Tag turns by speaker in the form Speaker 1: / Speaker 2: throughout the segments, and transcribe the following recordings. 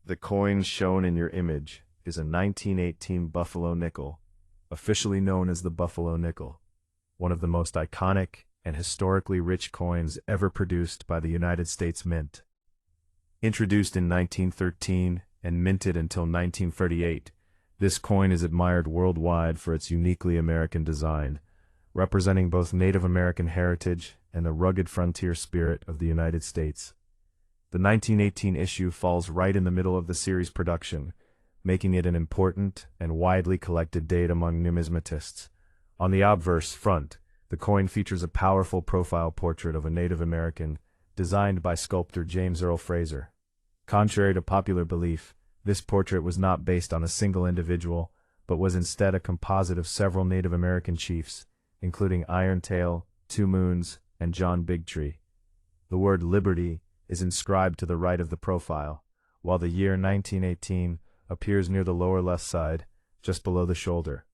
Speaker 1: The coin shown in your image is a 1918 Buffalo nickel, officially known as the Buffalo nickel, one of the most iconic and historically rich coins ever produced by the United States Mint. Introduced in 1913 and minted until 1938, this coin is admired worldwide for its uniquely American design, representing both Native American heritage and the rugged frontier spirit of the United States. The 1918 issue falls right in the middle of the series production, making it an important and widely collected date among numismatists. On the obverse front, the coin features a powerful profile portrait of a Native American, designed by sculptor James Earle Fraser. Contrary to popular belief, this portrait was not based on a single individual, but was instead a composite of several Native American chiefs, including Irontail, Two Moons, and John Bigtree. The word Liberty is inscribed to the right of the profile, while the year 1918 appears near the lower left side, just below the shoulder.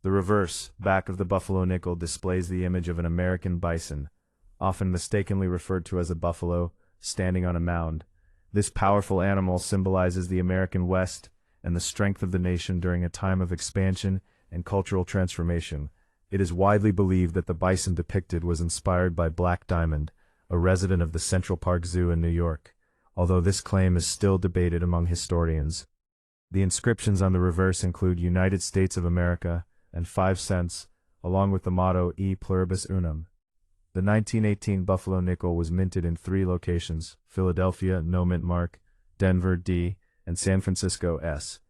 Speaker 1: The reverse back of the Buffalo nickel displays the image of an American bison, often mistakenly referred to as a buffalo, standing on a mound. This powerful animal symbolizes the American West and the strength of the nation during a time of expansion and cultural transformation. It is widely believed that the bison depicted was inspired by Black Diamond, a resident of the Central Park Zoo in New York, although this claim is still debated among historians. The inscriptions on the reverse include United States of America and 5 cents, along with the motto E pluribus unum. The 1918 Buffalo nickel was minted in 3 locations: Philadelphia, no mint mark; Denver, D; and San Francisco, S.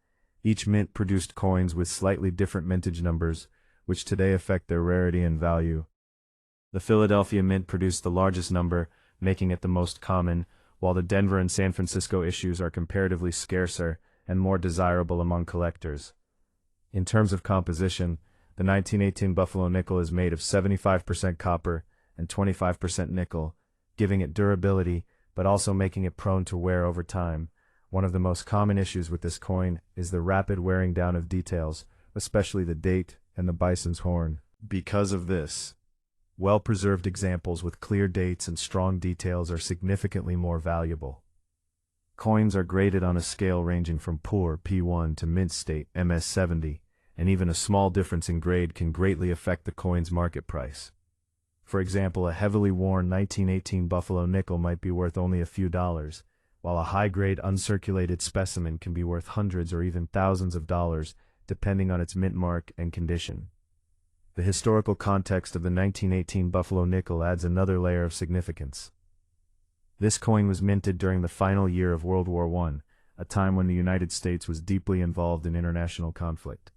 Speaker 1: Each mint produced coins with slightly different mintage numbers, which today affect their rarity and value. The Philadelphia mint produced the largest number, making it the most common, while the Denver and San Francisco issues are comparatively scarcer and more desirable among collectors. In terms of composition, the 1918 Buffalo nickel is made of 75% copper and 25% nickel, giving it durability but also making it prone to wear over time. One of the most common issues with this coin is the rapid wearing down of details, especially the date and the bison's horn. Because of this, well-preserved examples with clear dates and strong details are significantly more valuable. Coins are graded on a scale ranging from poor P1 to mint state MS70, and even a small difference in grade can greatly affect the coin's market price. For example, a heavily worn 1918 Buffalo nickel might be worth only a few dollars, while a high-grade uncirculated specimen can be worth hundreds or even thousands of dollars, depending on its mint mark and condition. The historical context of the 1918 Buffalo nickel adds another layer of significance. This coin was minted during the final year of World War I, a time when the United States was deeply involved in international conflict.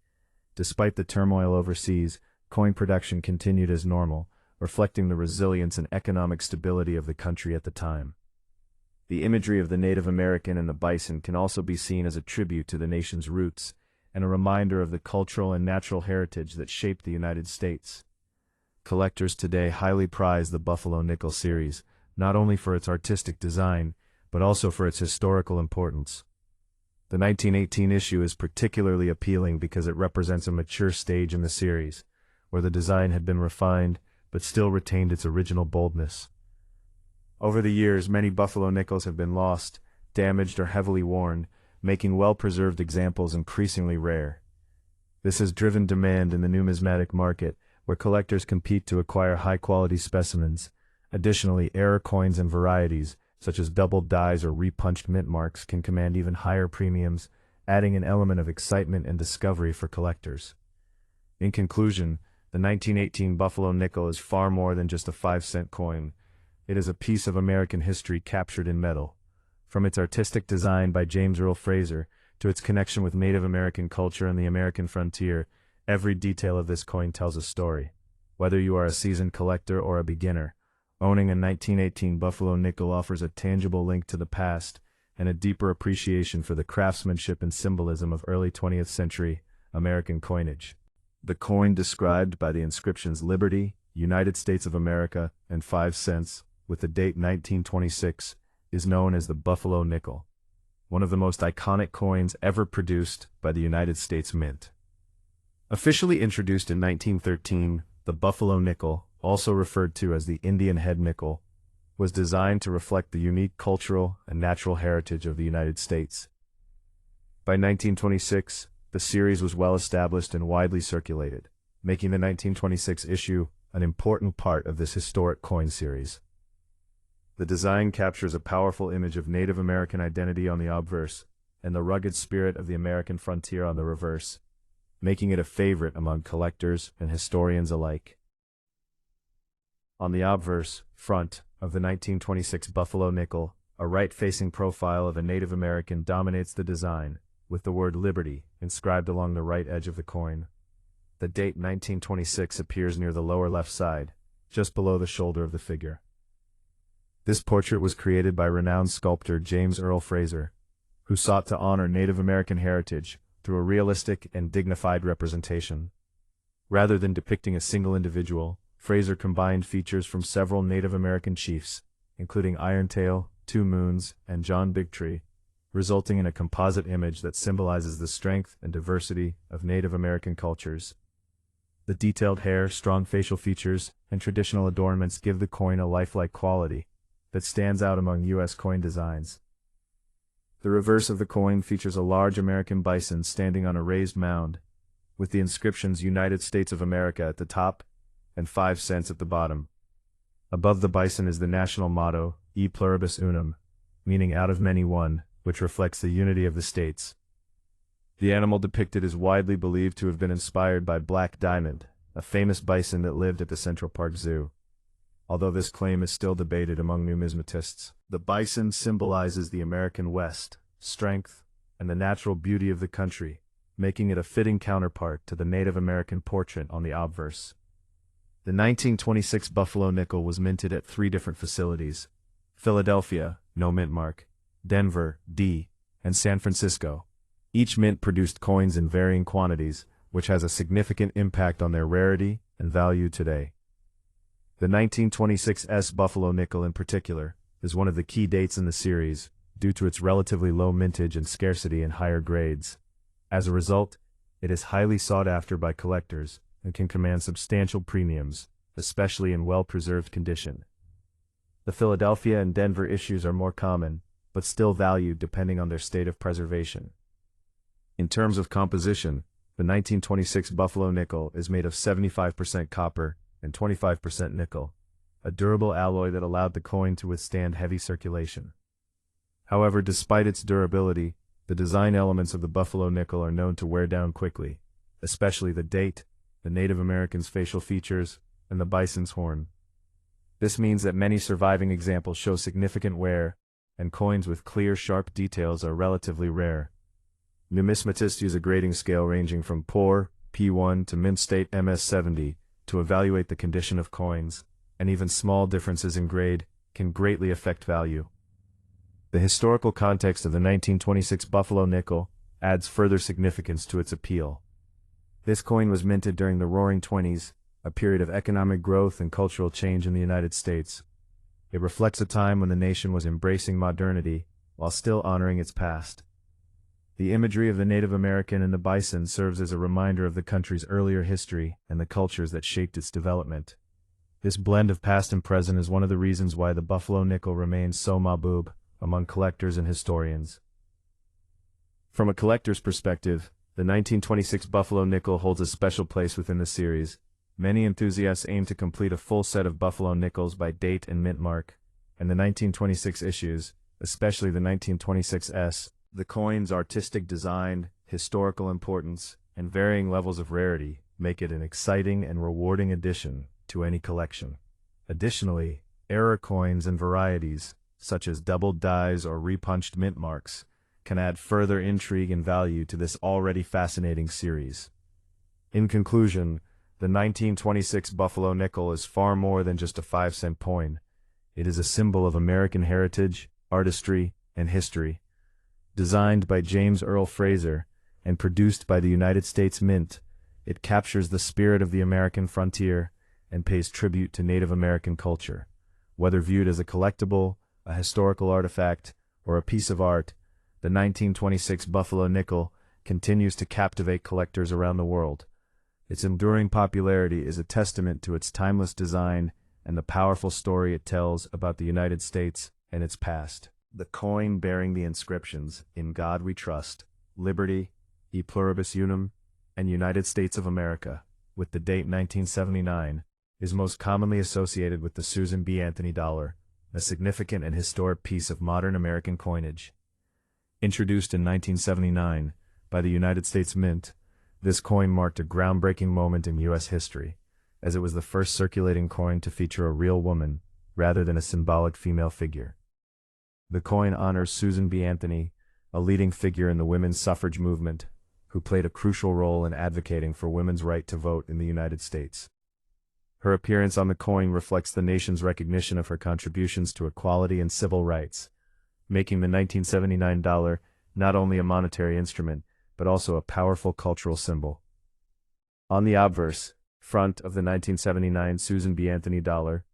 Speaker 1: Despite the turmoil overseas, coin production continued as normal, reflecting the resilience and economic stability of the country at the time. The imagery of the Native American and the bison can also be seen as a tribute to the nation's roots, and a reminder of the cultural and natural heritage that shaped the United States. Collectors today highly prize the Buffalo nickel series, not only for its artistic design, but also for its historical importance. The 1918 issue is particularly appealing because it represents a mature stage in the series, where the design had been refined, but still retained its original boldness. Over the years, many Buffalo nickels have been lost, damaged, or heavily worn, making well-preserved examples increasingly rare. This has driven demand in the numismatic market, where collectors compete to acquire high-quality specimens. Additionally, error coins and varieties, such as doubled dies or repunched mint marks, can command even higher premiums, adding an element of excitement and discovery for collectors. In conclusion, the 1918 Buffalo nickel is far more than just a 5-cent coin. It is a piece of American history captured in metal. From its artistic design by James Earle Fraser to its connection with Native American culture and the American frontier, every detail of this coin tells a story. Whether you are a seasoned collector or a beginner, owning a 1918 Buffalo nickel offers a tangible link to the past and a deeper appreciation for the craftsmanship and symbolism of early 20th century American coinage. The coin described by the inscriptions Liberty, United States of America, and 5 cents, with the date 1926, is known as the Buffalo nickel, one of the most iconic coins ever produced by the United States Mint. Officially introduced in 1913, the Buffalo nickel, also referred to as the Indian head nickel, was designed to reflect the unique cultural and natural heritage of the United States. By 1926, the series was well established and widely circulated, making the 1926 issue an important part of this historic coin series. The design captures a powerful image of Native American identity on the obverse and the rugged spirit of the American frontier on the reverse, making it a favorite among collectors and historians alike. On the obverse front of the 1926 Buffalo nickel, a right-facing profile of a Native American dominates the design, with the word Liberty inscribed along the right edge of the coin. The date 1926 appears near the lower left side, just below the shoulder of the figure. This portrait was created by renowned sculptor James Earle Fraser, who sought to honor Native American heritage through a realistic and dignified representation. Rather than depicting a single individual, Fraser combined features from several Native American chiefs, including Irontail, Two Moons, and John Bigtree, resulting in a composite image that symbolizes the strength and diversity of Native American cultures. The detailed hair, strong facial features, and traditional adornments give the coin a lifelike quality that stands out among U.S. coin designs. The reverse of the coin features a large American bison standing on a raised mound, with the inscriptions United States of America at the top and 5 cents at the bottom. Above the bison is the national motto, E pluribus unum, meaning out of many one, which reflects the unity of the states. The animal depicted is widely believed to have been inspired by Black Diamond, a famous bison that lived at the Central Park Zoo. Although this claim is still debated among numismatists, the bison symbolizes the American West, strength, and the natural beauty of the country, making it a fitting counterpart to the Native American portrait on the obverse. The 1926 Buffalo nickel was minted at 3 different facilities: Philadelphia, no mint mark; Denver, D; and San Francisco. Each mint produced coins in varying quantities, which has a significant impact on their rarity and value today. The 1926 Buffalo nickel in particular is one of the key dates in the series, due to its relatively low mintage and scarcity in higher grades. As a result, it is highly sought after by collectors and can command substantial premiums, especially in well-preserved condition. The Philadelphia and Denver issues are more common, but still valued depending on their state of preservation. In terms of composition, the 1926 Buffalo nickel is made of 75% copper and 25% nickel, a durable alloy that allowed the coin to withstand heavy circulation. However, despite its durability, the design elements of the Buffalo nickel are known to wear down quickly, especially the date, the Native American's facial features, and the bison's horn. This means that many surviving examples show significant wear, and coins with clear, sharp details are relatively rare. Numismatists use a grading scale ranging from poor, P1, to mint state MS70 to evaluate the condition of coins, and even small differences in grade can greatly affect value. The historical context of the 1926 Buffalo nickel adds further significance to its appeal. This coin was minted during the Roaring Twenties, a period of economic growth and cultural change in the United States. It reflects a time when the nation was embracing modernity while still honoring its past. The imagery of the Native American and the bison serves as a reminder of the country's earlier history and the cultures that shaped its development. This blend of past and present is one of the reasons why the Buffalo nickel remains so mahbub among collectors and historians. From a collector's perspective, the 1926 Buffalo nickel holds a special place within the series. Many enthusiasts aim to complete a full set of Buffalo nickels by date and mint mark, and the 1926 issues, especially the 1926 the coin's artistic design, historical importance, and varying levels of rarity make it an exciting and rewarding addition to any collection. Additionally, error coins and varieties, such as doubled dies or repunched mint marks, can add further intrigue and value to this already fascinating series. In conclusion, the 1926 Buffalo nickel is far more than just a 5-cent coin. It is a symbol of American heritage, artistry, and history. Designed by James Earle Fraser and produced by the United States Mint, it captures the spirit of the American frontier and pays tribute to Native American culture. Whether viewed as a collectible, a historical artifact, or a piece of art, the 1926 Buffalo nickel continues to captivate collectors around the world. Its enduring popularity is a testament to its timeless design and the powerful story it tells about the United States and its past. The coin bearing the inscriptions, "In God We Trust," Liberty, E Pluribus Unum, and United States of America, with the date 1979, is most commonly associated with the Susan B. Anthony dollar, a significant and historic piece of modern American coinage. Introduced in 1979 by the United States Mint, this coin marked a groundbreaking moment in U.S. history, as it was the first circulating coin to feature a real woman, rather than a symbolic female figure. The coin honors Susan B. Anthony, a leading figure in the women's suffrage movement, who played a crucial role in advocating for women's right to vote in the United States. Her appearance on the coin reflects the nation's recognition of her contributions to equality and civil rights, making the 1979 dollar not only a monetary instrument, but also a powerful cultural symbol. On the obverse front of the 1979 Susan B. Anthony dollar,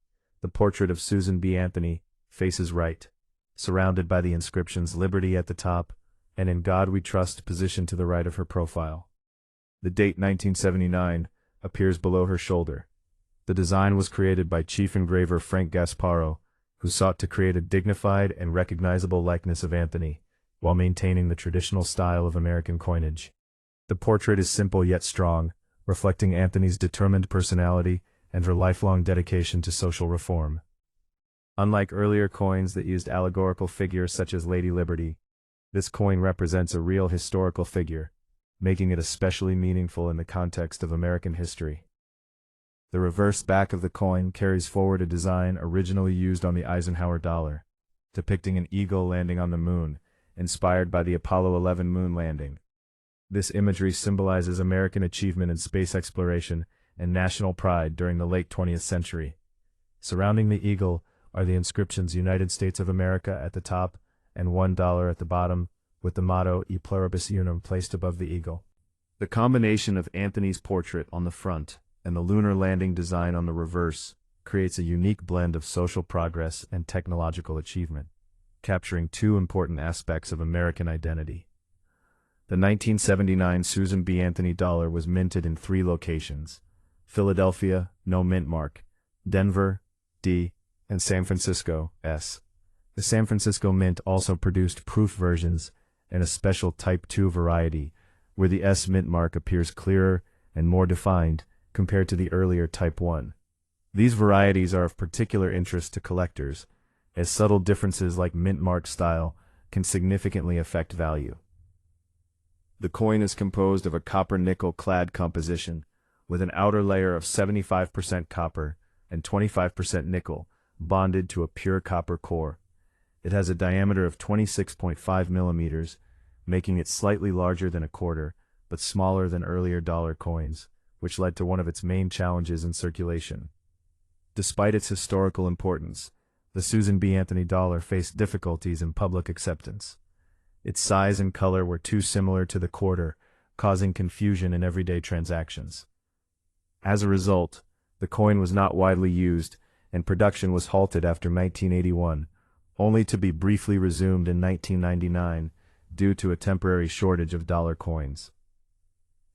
Speaker 1: the portrait of Susan B. Anthony faces right, surrounded by the inscriptions Liberty at the top and In God We Trust positioned to the right of her profile. The date 1979 appears below her shoulder. The design was created by chief engraver Frank Gasparo, who sought to create a dignified and recognizable likeness of Anthony, while maintaining the traditional style of American coinage. The portrait is simple yet strong, reflecting Anthony's determined personality and her lifelong dedication to social reform. Unlike earlier coins that used allegorical figures such as Lady Liberty, this coin represents a real historical figure, making it especially meaningful in the context of American history. The reverse back of the coin carries forward a design originally used on the Eisenhower dollar, depicting an eagle landing on the moon, inspired by the Apollo 11 moon landing. This imagery symbolizes American achievement in space exploration and national pride during the late 20th century. Surrounding the eagle are the inscriptions United States of America at the top and $1 at the bottom, with the motto E Pluribus Unum placed above the eagle. The combination of Anthony's portrait on the front and the lunar landing design on the reverse creates a unique blend of social progress and technological achievement, capturing two important aspects of American identity. The 1979 Susan B. Anthony dollar was minted in 3 locations: Philadelphia, no mint mark; Denver, D; and San Francisco, S. The San Francisco Mint also produced proof versions and a special Type 2 variety, where the S mint mark appears clearer and more defined compared to the earlier Type 1. These varieties are of particular interest to collectors, as subtle differences like mint mark style can significantly affect value. The coin is composed of a copper-nickel clad composition, with an outer layer of 75% copper and 25% nickel, bonded to a pure copper core. It has a diameter of 26.5 millimeters, making it slightly larger than a quarter, but smaller than earlier dollar coins, which led to one of its main challenges in circulation. Despite its historical importance, the Susan B. Anthony dollar faced difficulties in public acceptance. Its size and color were too similar to the quarter, causing confusion in everyday transactions. As a result, the coin was not widely used, and production was halted after 1981, only to be briefly resumed in 1999 due to a temporary shortage of dollar coins.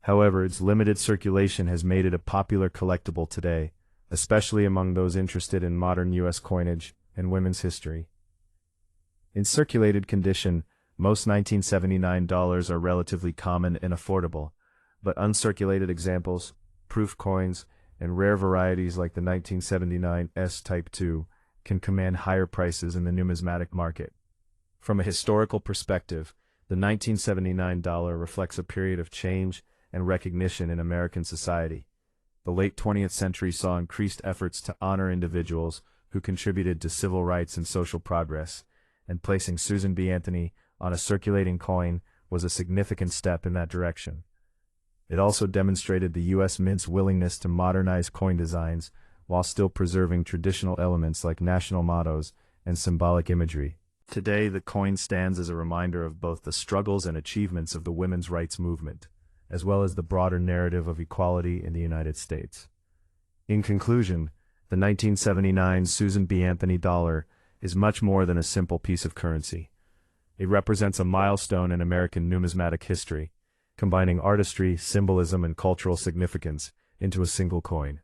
Speaker 1: However, its limited circulation has made it a popular collectible today, especially among those interested in modern U.S. coinage and women's history. In circulated condition, most 1979 dollars are relatively common and affordable, but uncirculated examples, proof coins, and rare varieties like the 1979 S Type 2 can command higher prices in the numismatic market. From a historical perspective, the 1979 dollar reflects a period of change and recognition in American society. The late 20th century saw increased efforts to honor individuals who contributed to civil rights and social progress, and placing Susan B. Anthony on a circulating coin was a significant step in that direction. It also demonstrated the U.S. Mint's willingness to modernize coin designs while still preserving traditional elements like national mottos and symbolic imagery. Today, the coin stands as a reminder of both the struggles and achievements of the women's rights movement, as well as the broader narrative of equality in the United States. In conclusion, the 1979 Susan B. Anthony dollar is much more than a simple piece of currency. It represents a milestone in American numismatic history, combining artistry, symbolism, and cultural significance into a single coin.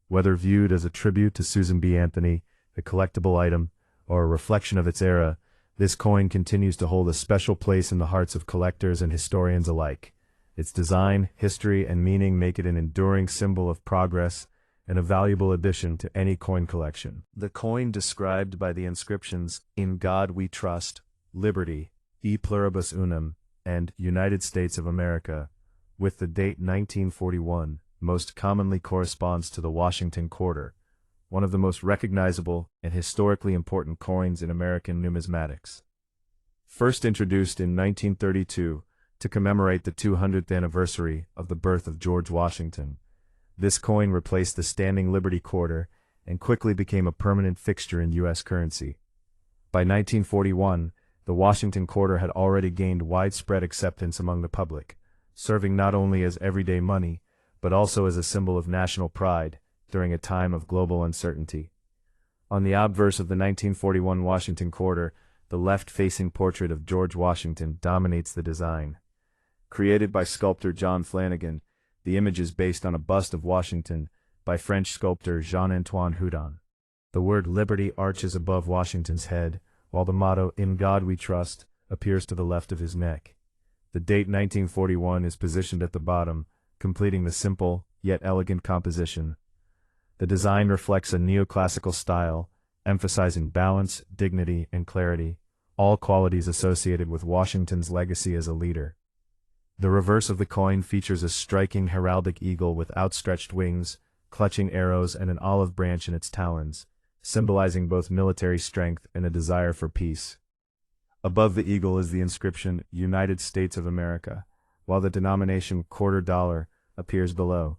Speaker 1: Whether viewed as a tribute to Susan B. Anthony, a collectible item, or a reflection of its era, This coin continues to hold a special place in the hearts of collectors and historians alike. Its design, history, and meaning make it an enduring symbol of progress and a valuable addition to any coin collection. The coin described by the inscriptions, "In God We Trust," "Liberty," "E Pluribus Unum," and "United States of America," with the date 1941, most commonly corresponds to the Washington Quarter, one of the most recognizable and historically important coins in American numismatics. First introduced in 1932 to commemorate the 200th anniversary of the birth of George Washington, this coin replaced the standing Liberty Quarter and quickly became a permanent fixture in U.S. currency. By 1941, the Washington Quarter had already gained widespread acceptance among the public, serving not only as everyday money, but also as a symbol of national pride during a time of global uncertainty. On the obverse of the 1941 Washington Quarter, the left-facing portrait of George Washington dominates the design. Created by sculptor John Flanagan, the image is based on a bust of Washington by French sculptor Jean-Antoine Houdon. The word liberty arches above Washington's head, while the motto, "In God We Trust," appears to the left of his neck. The date 1941 is positioned at the bottom, completing the simple, yet elegant composition. The design reflects a neoclassical style, emphasizing balance, dignity, and clarity, all qualities associated with Washington's legacy as a leader. The reverse of the coin features a striking heraldic eagle with outstretched wings, clutching arrows and an olive branch in its talons, symbolizing both military strength and a desire for peace. Above the eagle is the inscription, "United States of America," while the denomination quarter dollar appears below.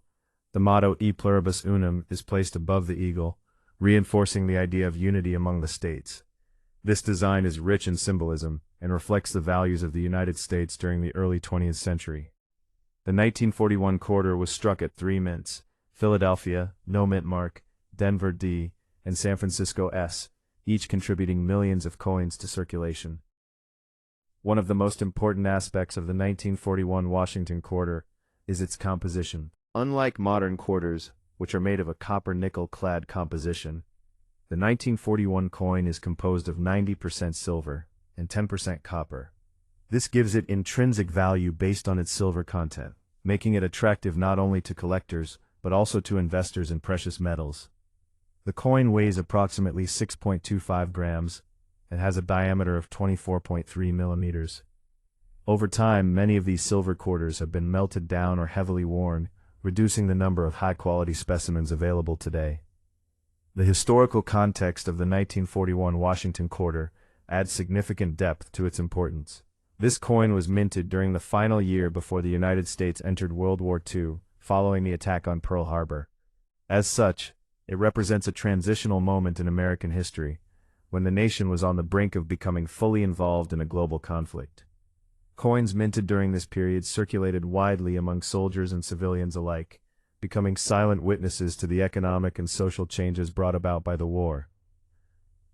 Speaker 1: The motto, "E Pluribus Unum," is placed above the eagle, reinforcing the idea of unity among the states. This design is rich in symbolism and reflects the values of the United States during the early 20th century. The 1941 quarter was struck at 3 mints: Philadelphia, no mint mark, Denver D, and San Francisco S, each contributing millions of coins to circulation. One of the most important aspects of the 1941 Washington Quarter is its composition. Unlike modern quarters, which are made of a copper-nickel-clad composition, the 1941 coin is composed of 90% silver and 10% copper. This gives it intrinsic value based on its silver content, making it attractive not only to collectors, but also to investors in precious metals. The coin weighs approximately 6.25 grams and has a diameter of 24.3 millimeters. Over time, many of these silver quarters have been melted down or heavily worn, reducing the number of high-quality specimens available today. The historical context of the 1941 Washington Quarter adds significant depth to its importance. This coin was minted during the final year before the United States entered World War II, following the attack on Pearl Harbor. As such, it represents a transitional moment in American history, when the nation was on the brink of becoming fully involved in a global conflict. Coins minted during this period circulated widely among soldiers and civilians alike, becoming silent witnesses to the economic and social changes brought about by the war.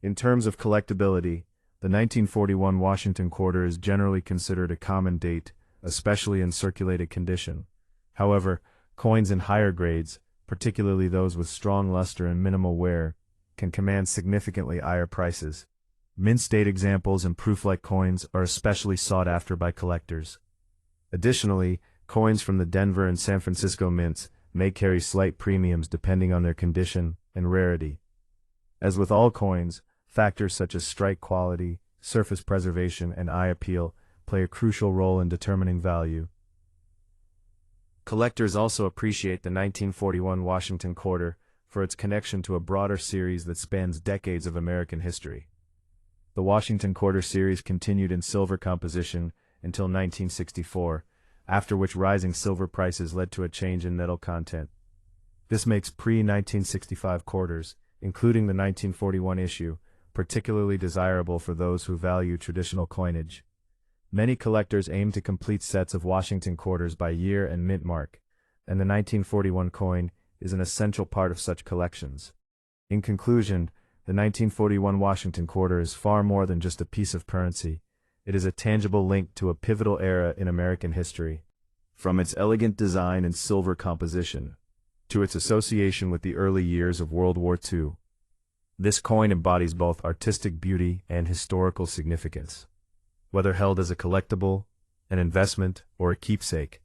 Speaker 1: In terms of collectability, the 1941 Washington Quarter is generally considered a common date, especially in circulated condition. However, coins in higher grades, particularly those with strong luster and minimal wear, can command significantly higher prices. Mint-date examples and proof-like coins are especially sought after by collectors. Additionally, coins from the Denver and San Francisco mints may carry slight premiums depending on their condition and rarity. As with all coins, factors such as strike quality, surface preservation, and eye appeal play a crucial role in determining value. Collectors also appreciate the 1941 Washington Quarter for its connection to a broader series that spans decades of American history. The Washington Quarter series continued in silver composition until 1964, after which rising silver prices led to a change in metal content. This makes pre-1965 quarters, including the 1941 issue, particularly desirable for those who value traditional coinage. Many collectors aim to complete sets of Washington quarters by year and mint mark, and the 1941 coin is an essential part of such collections. In conclusion, the 1941 Washington Quarter is far more than just a piece of currency. It is a tangible link to a pivotal era in American history. From its elegant design and silver composition, to its association with the early years of World War II, This coin embodies both artistic beauty and historical significance. Whether held as a collectible, an investment, or a keepsake,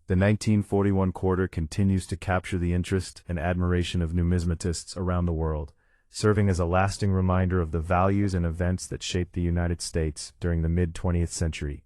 Speaker 1: the 1941 quarter continues to capture the interest and admiration of numismatists around the world, serving as a lasting reminder of the values and events that shaped the United States during the mid-20th century.